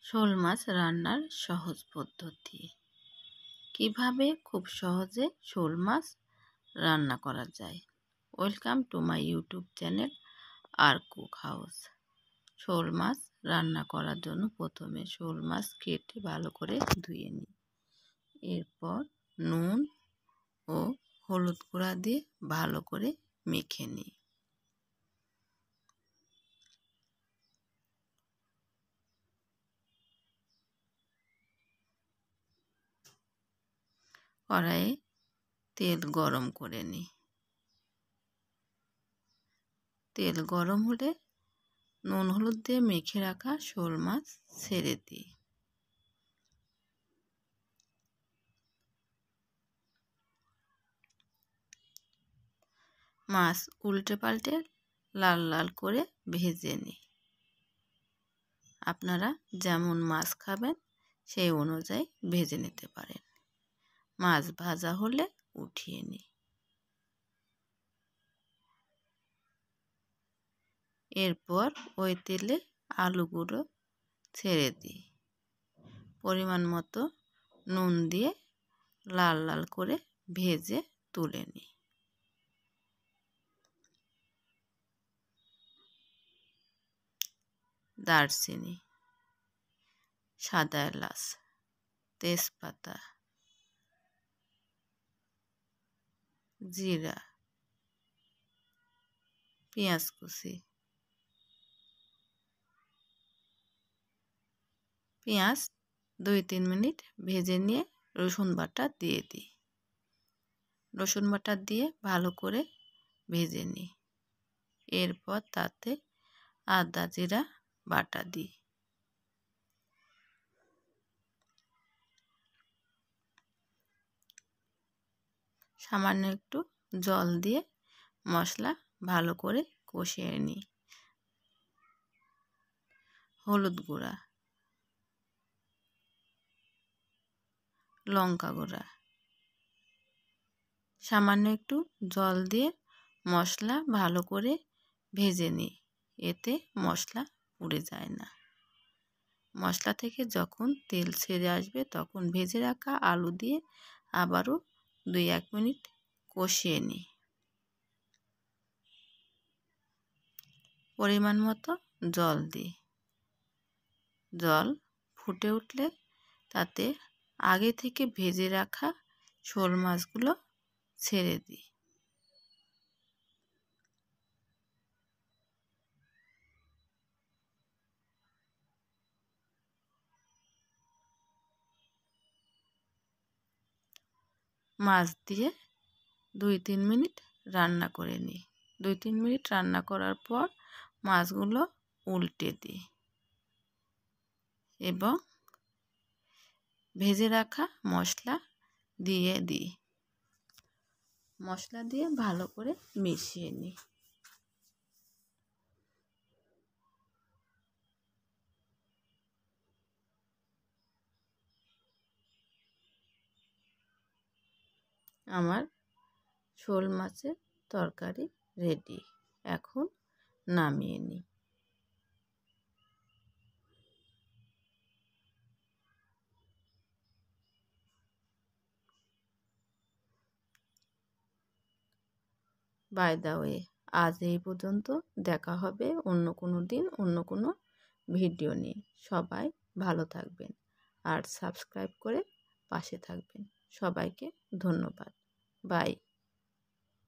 শোল মাছ রান্নার সহজ পদ্ধতি। কিভাবে খুব সহজে শোল মাছ রান্না করা যায়। Welcome to my YouTube channel আর কুক হাউস। শোল মাছ রান্না করার জন্য প্রথমে শোল মাছ কেটে ভালো করে ধুয়ে নিই। এরপর নুন ও হলুদ গুঁড়া দিয়ে ভালো করে মেখে নিই। কড়াইয়ে তেল গরম করে নিই। তেল গরম হলে নুন হলুদ দিয়ে মেখে রাখা শোল মাছ ছেড়ে দিই। মাছ উল্টে পাল্টে লাল লাল করে ভেজে নিই। আপনারা যেমন মাছ খাবেন সেই অনুযায়ী ভেজে নিতে পারেন। মাছ ভাজা হলে উঠিয়ে নিই। এরপর ওই তেলে আলুগুলো ছেড়ে দিই। পরিমাণ মতো নুন দিয়ে লাল লাল করে ভেজে তুলে নিই। দারচিনি, সাদা এলাচ, তেজপাতা, জিরা, পেঁয়াজ কুচি, পেঁয়াজ 2-3 মিনিট ভেজে নিয়ে রসুন বাটা দিয়ে দিই। রসুন বাটা দিয়ে ভালো করে ভেজে নিই। এরপর তাতে আদা জিরা বাটা দিই। সামান্য একটু জল দিয়ে মশলা ভালো করে কষিয়ে নিই। হলুদ গুঁড়া, লঙ্কা গুঁড়া, সামান্য একটু জল দিয়ে মশলা ভালো করে ভেজে নিই। এতে মশলা পুড়ে যায় না। মশলা থেকে যখন তেল ছেড়ে আসবে তখন ভেজে রাখা আলু দিয়ে আবারও 2-1 মিনিট কষিয়ে নিই। পরিমাণ মতো জল দিই। জল ফুটে উঠলে তাতে আগে থেকে ভেজে রাখা শোল মাছগুলো ছেড়ে দিই। মাছ দিয়ে 2-3 মিনিট রান্না করে নিই। 2-3 মিনিট রান্না করার পর মাছগুলো উল্টে দিই এবং ভেজে রাখা মশলা দিয়ে দিই। মশলা দিয়ে ভালো করে মিশিয়ে নিই। আমার শোল মাছের তরকারি রেডি। এখন নামিয়ে নিই। বাই দ্য ওয়ে, আজ এই পর্যন্ত। দেখা হবে অন্য কোনো দিন অন্য কোনো ভিডিও নিয়ে। সবাই ভালো থাকবেন আর সাবস্ক্রাইব করে পাশে থাকবেন। সবাইকে ধন্যবাদ। বাই।